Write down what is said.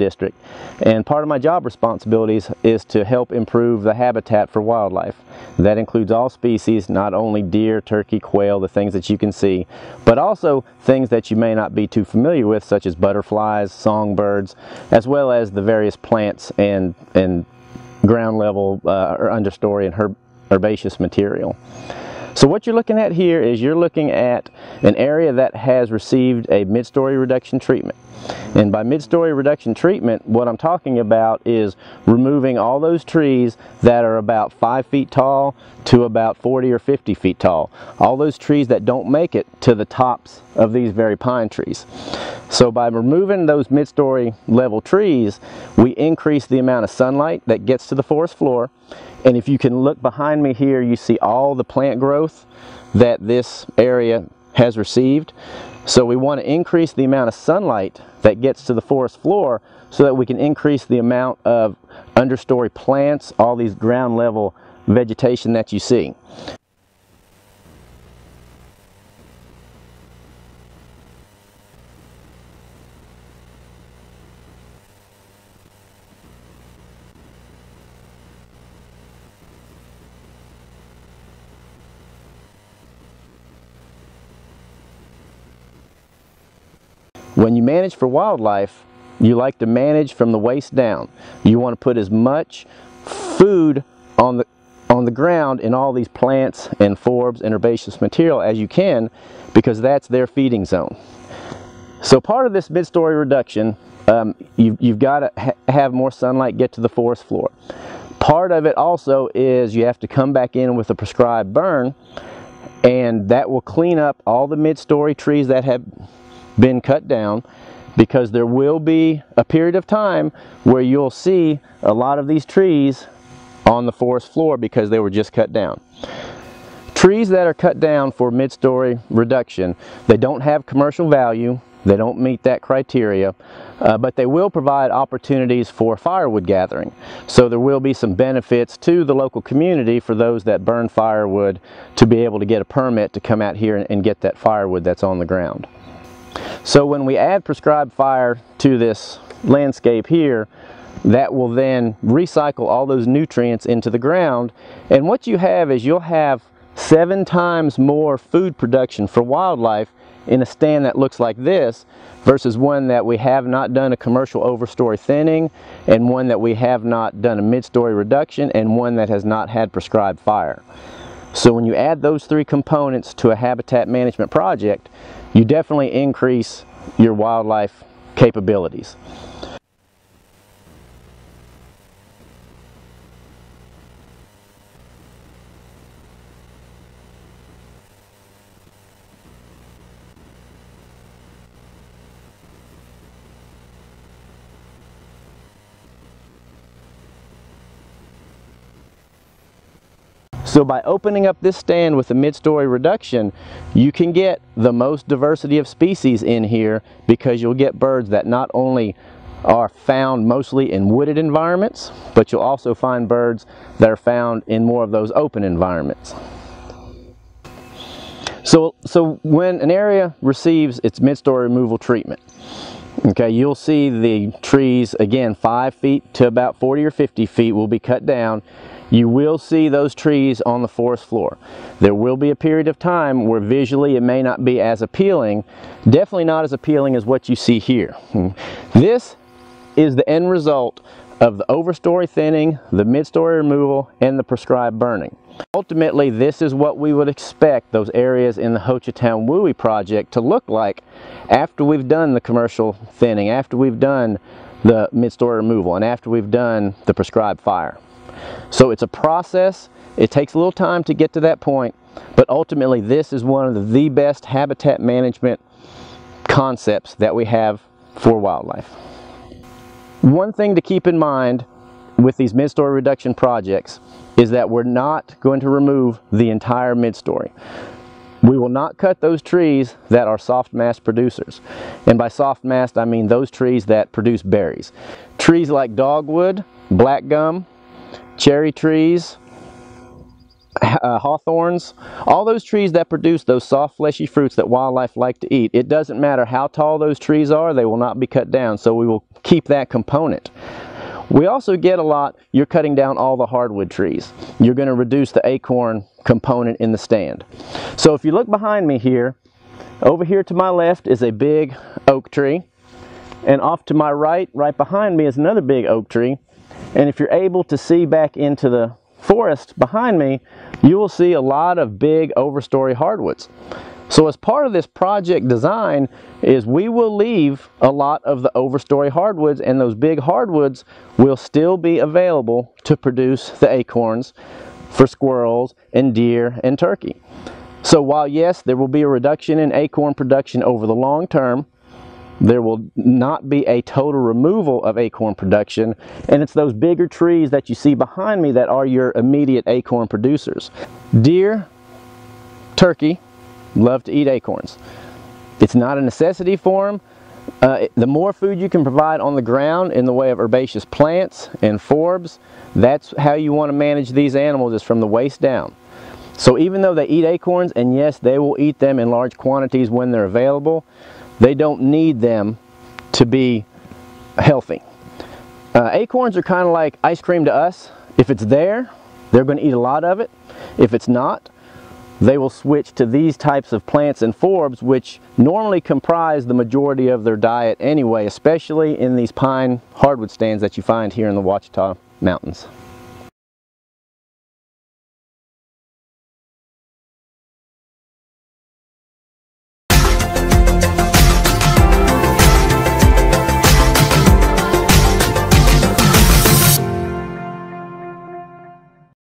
district, and part of my job responsibilities is to help improve the habitat for wildlife. That includes all species, not only deer, turkey, quail, the things that you can see, but also things that you may not be too familiar with, such as butterflies, songbirds, as well as the various plants and ground level or understory and herbaceous material. So what you're looking at here is you're looking at an area that has received a mid-story reduction treatment. And by mid-story reduction treatment, what I'm talking about is removing all those trees that are about 5 feet tall to about 40 or 50 feet tall. All those trees that don't make it to the tops of these very pine trees. So by removing those mid-story level trees, we increase the amount of sunlight that gets to the forest floor. And if you can look behind me here, you see all the plant growth that this area has received. So we want to increase the amount of sunlight that gets to the forest floor so that we can increase the amount of understory plants, all these ground level vegetation that you see. When you manage for wildlife, you like to manage from the waist down. You want to put as much food on the ground in all these plants and forbs and herbaceous material as you can, because that's their feeding zone. So part of this mid-story reduction, you've got to have more sunlight get to the forest floor. Part of it also is you have to come back in with a prescribed burn, and that will clean up all the mid-story trees that have been cut down, because there will be a period of time where you'll see a lot of these trees on the forest floor because they were just cut down. Trees that are cut down for mid-story reduction, they don't have commercial value, they don't meet that criteria, but they will provide opportunities for firewood gathering. So there will be some benefits to the local community for those that burn firewood to be able to get a permit to come out here and get that firewood that's on the ground. So when we add prescribed fire to this landscape here, that will then recycle all those nutrients into the ground, and what you have is you'll have 7 times more food production for wildlife in a stand that looks like this versus one that we have not done a commercial overstory thinning, and one that we have not done a mid-story reduction, and one that has not had prescribed fire. So when you add those 3 components to a habitat management project, you definitely increase your wildlife capabilities. So by opening up this stand with a mid-story reduction, you can get the most diversity of species in here, because you'll get birds that not only are found mostly in wooded environments, but you'll also find birds that are found in more of those open environments. So when an area receives its mid-story removal treatment, okay, you'll see the trees, again, 5 feet to about 40 or 50 feet will be cut down. You will see those trees on the forest floor. There will be a period of time where visually it may not be as appealing, definitely not as appealing as what you see here. This is the end result of the overstory thinning, the mid-story removal, and the prescribed burning. Ultimately, this is what we would expect those areas in the Hochatown Wooey project to look like after we've done the commercial thinning, after we've done the mid-story removal, and after we've done the prescribed fire. So it's a process. It takes a little time to get to that point, but ultimately this is one of the best habitat management concepts that we have for wildlife. One thing to keep in mind with these mid-story reduction projects is that we're not going to remove the entire mid-story. We will not cut those trees that are soft mast producers. And by soft mast, I mean those trees that produce berries. Trees like dogwood, black gum, cherry trees, hawthorns, all those trees that produce those soft fleshy fruits that wildlife like to eat. It doesn't matter how tall those trees are, they will not be cut down. So we will keep that component. We also get a lot, you're cutting down all the hardwood trees. You're going to reduce the acorn component in the stand. So if you look behind me here, over here to my left is a big oak tree, and off to my right behind me is another big oak tree. And if you're able to see back into the forest behind me, you will see a lot of big overstory hardwoods. So as part of this project design is we will leave a lot of the overstory hardwoods, and those big hardwoods will still be available to produce the acorns for squirrels and deer and turkey. So while yes, there will be a reduction in acorn production over the long term, there will not be a total removal of acorn production, and it's those bigger trees that you see behind me that are your immediate acorn producers. Deer, turkey, love to eat acorns. It's not a necessity for them. The more food you can provide on the ground in the way of herbaceous plants and forbs, that's how you want to manage these animals, is from the waist down. So even though they eat acorns, and yes, they will eat them in large quantities when they're available, they don't need them to be healthy. Acorns are kind of like ice cream to us. If it's there, they're going to eat a lot of it. If it's not, they will switch to these types of plants and forbs, which normally comprise the majority of their diet anyway, especially in these pine hardwood stands that you find here in the Ouachita Mountains.